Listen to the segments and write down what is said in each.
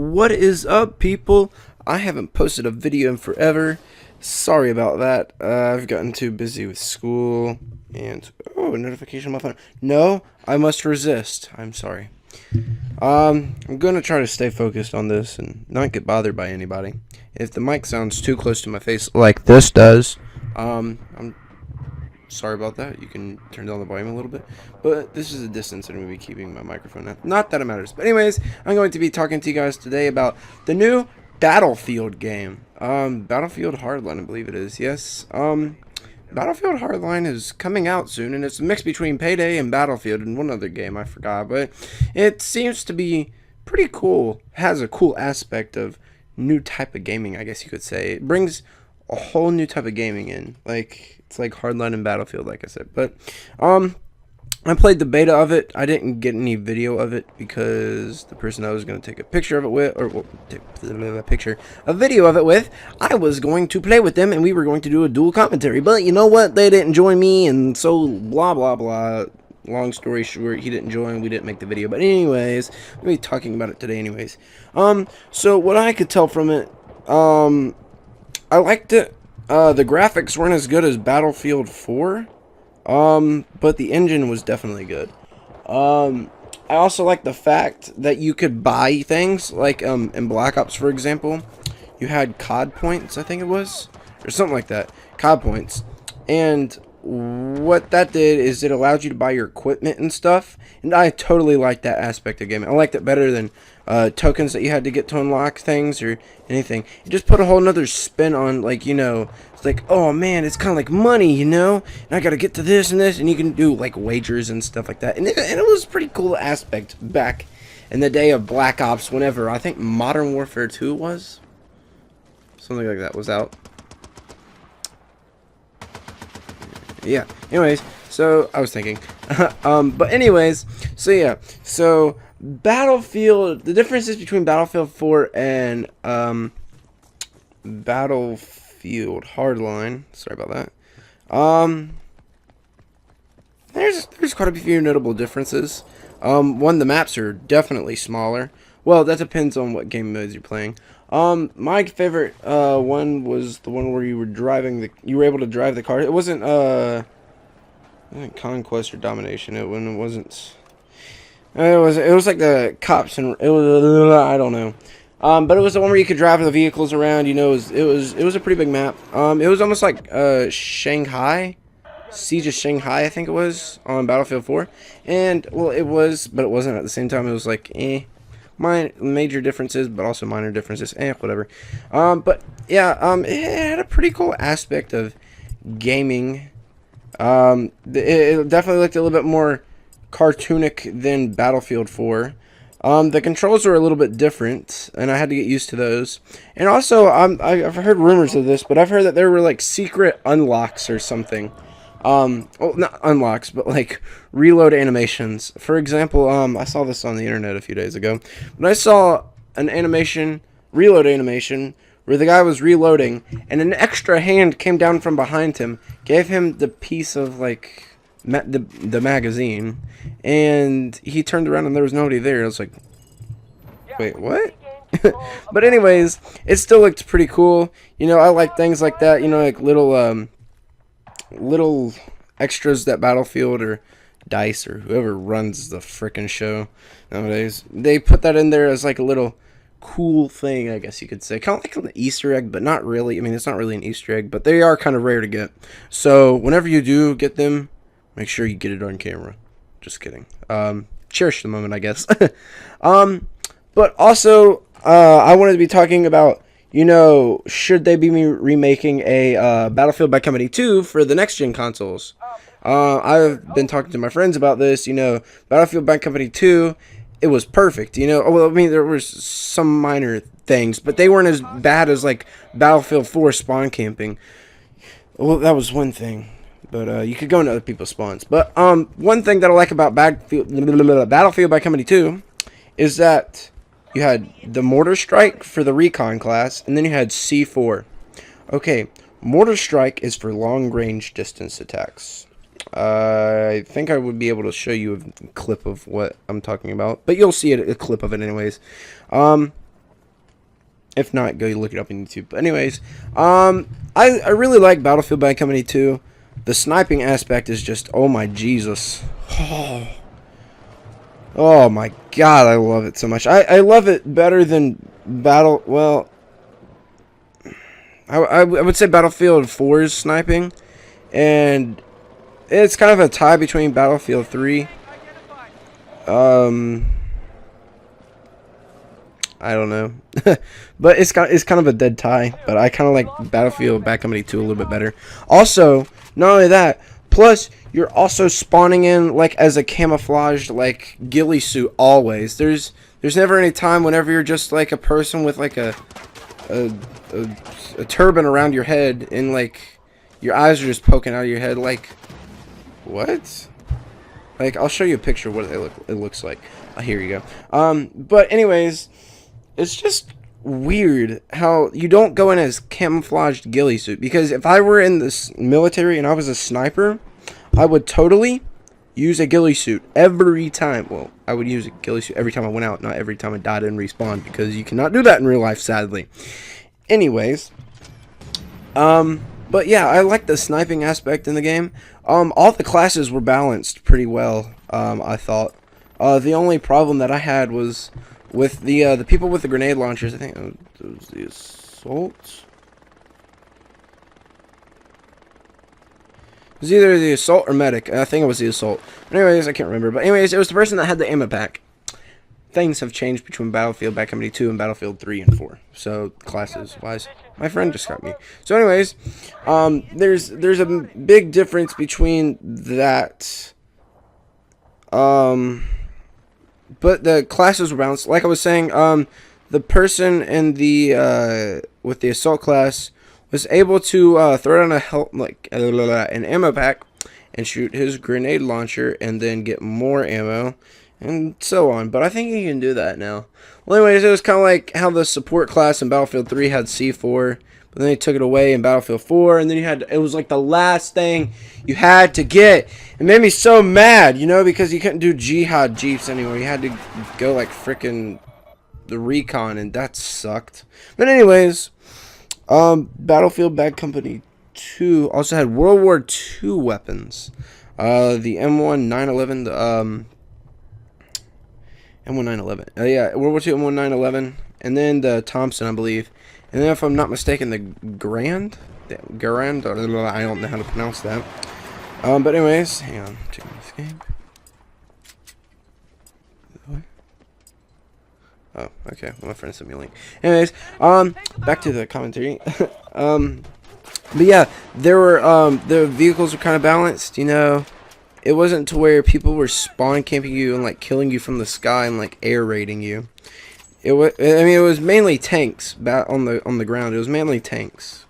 What is up, people? I haven't posted a video in forever. Sorry about that. I've gotten too busy with school and a notification on my phone. No, I must resist. I'm sorry. I'm gonna try to stay focused on this and not get bothered by anybody. If the mic sounds too close to my face like this does, I'm sorry about that. You can turn down the volume a little bit, but this is a distance I'm going to be keeping my microphone at. Not that it matters, but anyways, I'm going to be talking to you guys today about the new Battlefield game. Battlefield Hardline, I believe it is. Yes. Battlefield Hardline is coming out soon, and it's a mix between Payday and Battlefield and one other game I forgot, but it seems to be pretty cool. It has a cool aspect of new type of gaming, I guess you could say. It brings a whole new type of gaming in. It's like Hardline and Battlefield, like I said. But I played the beta of it. I didn't get any video of it because the person I was going to take a picture of it with, or a video of it with, I was going to play with them and we were going to do a dual commentary. But you know what? They didn't join me, and so blah blah blah. Long story short, he didn't join. We didn't make the video. But anyways, we'll be talking about it today. Anyways, so what I could tell from it, I liked it. The graphics weren't as good as Battlefield 4, but the engine was definitely good. I also like the fact that you could buy things, like in Black Ops, for example. You had COD points, I think it was, or something like that. COD points. And what that did is it allowed you to buy your equipment and stuff, and I totally liked that aspect of gaming. I liked it better than tokens that you had to get to unlock things or anything. It just put a whole nother spin on, like, you know, it's like, oh man, it's kind of like money, you know, and I gotta get to this and this, and you can do like wagers and stuff like that, and it was a pretty cool aspect back in the day of Black Ops, whenever I think Modern Warfare 2 was, something like that was out. Yeah, anyways, so I was thinking, but anyways, so yeah, so Battlefield, the differences between Battlefield 4 and Battlefield Hardline, sorry about that, there's quite a few notable differences. One, the maps are definitely smaller. Well, that depends on what game modes you're playing. My favorite one was the one where you were able to drive the car. It wasn't Conquest or Domination. It wasn't. It was like the cops, and it was, I don't know. But it was the one where you could drive the vehicles around. You know, it was a pretty big map. It was almost like Shanghai, Siege of Shanghai, I think it was, on Battlefield 4. And well, it was, but it wasn't at the same time. It was like major differences, but also minor differences. Whatever. But yeah, it had a pretty cool aspect of gaming. It definitely looked a little bit more cartoonic than Battlefield 4. The controls were a little bit different, and I had to get used to those. And also, I've heard rumors of this, but I've heard that there were like secret unlocks or something. Well, not unlocks, but like reload animations. For example, I saw this on the internet a few days ago, but I saw an reload animation, where the guy was reloading, and an extra hand came down from behind him, gave him the piece of like the magazine, and he turned around and there was nobody there. I was like, wait, what? But anyways, it still looked pretty cool. You know, I like things like that. You know, like little extras that Battlefield or DICE or whoever runs the frickin' show nowadays, they put that in there as like a little cool thing, I guess you could say, kind of like an Easter egg, but not really. I mean, it's not really an Easter egg, but they are kind of rare to get. So whenever you do get them, make sure you get it on camera. Just kidding. Cherish the moment, I guess. But also, I wanted to be talking about, you know, should they be remaking a Battlefield Bad Company 2 for the next gen consoles? I've been talking to my friends about this. You know, Battlefield Bad Company 2, it was perfect. You know, well, I mean, there was some minor things, but they weren't as bad as like Battlefield 4 spawn camping. Well, that was one thing, but you could go into other people's spawns. But one thing that I like about Battlefield Bad Company 2 is that you had the Mortar Strike for the Recon class, and then you had C4. Okay, Mortar Strike is for long-range distance attacks. I think I would be able to show you a clip of what I'm talking about, but you'll see a clip of it anyways. If not, go look it up on YouTube. But anyways, I really like Battlefield Bad Company 2. The sniping aspect is just, oh my Jesus. Oh my God, I love it so much. I love it better than well, I would say Battlefield 4's sniping, and it's kind of a tie between Battlefield 3. I don't know, but it's kind of a dead tie. But I kind of like Battlefield Bad Company 2 a little bit better. Also, not only that, plus you're also spawning in like as a camouflaged like ghillie suit always. There's never any time whenever you're just like a person with like a turban around your head and like your eyes are just poking out of your head. Like what? Like I'll show you a picture of what it looks like. Here you go. But anyways, it's just weird how you don't go in as camouflaged ghillie suit, because if I were in this military and I was a sniper, I would totally use a ghillie suit every time. Well, I would use a ghillie suit every time I went out, not every time I died and respawned, because you cannot do that in real life, sadly. Anyways, but yeah, I like the sniping aspect in the game. All the classes were balanced pretty well, I thought. The only problem that I had was with the people with the grenade launchers. I think it was the assault. It was either the assault or medic. I think it was the assault. Anyways, I can't remember. But anyways, it was the person that had the ammo pack. Things have changed between Battlefield Bad Company 2 and Battlefield 3 and 4. So, classes wise. My friend just got me. So anyways, there's a big difference between that. But the classes were balanced. Like I was saying, the person in the with the assault class was able to throw down an ammo pack and shoot his grenade launcher and then get more ammo and so on. But I think you can do that now. Well, anyways, it was kind of like how the support class in Battlefield 3 had C4, but then they took it away in Battlefield 4, and then it was like the last thing you had to get. It made me so mad, you know, because you couldn't do Jihad Jeeps anymore. You had to go like frickin' the Recon, and that sucked. But anyways, Battlefield Bad Company 2 also had World War II weapons. The M1 911, the M1 911. Yeah, World War II M1 911, and then the Thompson, I believe. And then, if I'm not mistaken, the Garand, I don't know how to pronounce that. But anyways, hang on, checking this game. Oh, okay. Well, my friend sent me a link. Anyways, back to the commentary. But yeah, there were the vehicles were kind of balanced. You know, it wasn't to where people were spawn camping you and like killing you from the sky and like air raiding you. It was, I mean, it was mainly tanks on the ground. It was mainly tanks.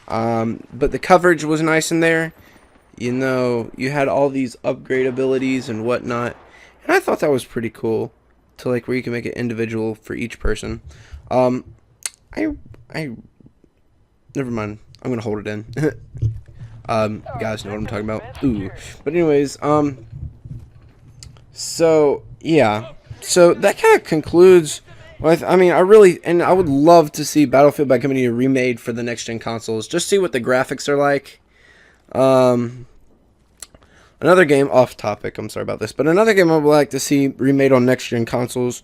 But the coverage was nice in there. You know, you had all these upgrade abilities and whatnot, and I thought that was pretty cool. To like where you can make it individual for each person. I never mind. I'm gonna hold it in. You guys know what I'm talking about. Ooh. But anyways, so yeah. So that kind of concludes. I mean, I would love to see Battlefield Bad Company remade for the next gen consoles. Just see what the graphics are like. Another game, off topic, I'm sorry about this, but another game I would like to see remade on next-gen consoles.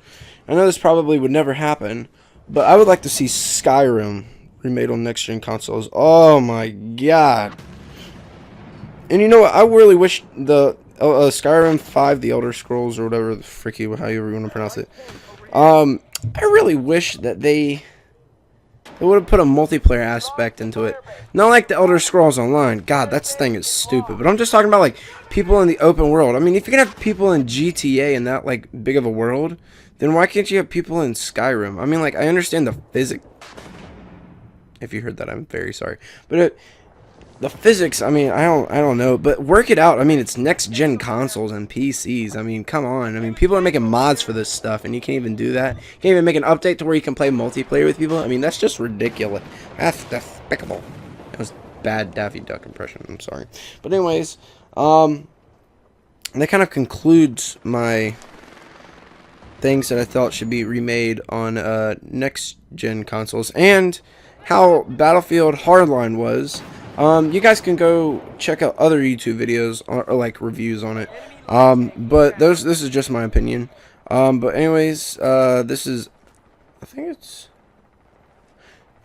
I know this probably would never happen, but I would like to see Skyrim remade on next-gen consoles. Oh my god. And you know what, I really wish the Skyrim 5, the Elder Scrolls, or whatever, the freaky, however you want to pronounce it. I really wish that they would have put a multiplayer aspect into it. Not like the Elder Scrolls Online. God, that thing is stupid. But I'm just talking about, like, people in the open world. I mean, if you can have people in GTA in that, like, big of a world, then why can't you have people in Skyrim? I mean, like, I understand the physics. If you heard that, I'm very sorry. But the physics, I mean, I don't know. But work it out. I mean, it's next-gen consoles and PCs. I mean, come on. I mean, people are making mods for this stuff, and you can't even do that. You can't even make an update to where you can play multiplayer with people. I mean, that's just ridiculous. That's despicable. That was bad Daffy Duck impression. I'm sorry. But anyways, that kind of concludes my things that I thought should be remade on next gen consoles, and how Battlefield Hardline was. You guys can go check out other YouTube videos or like reviews on it. But this is just my opinion. But anyways, this is, I think it's,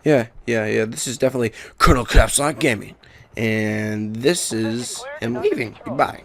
yeah. This is definitely Colonel Capslock Gaming, and this is him leaving. Goodbye.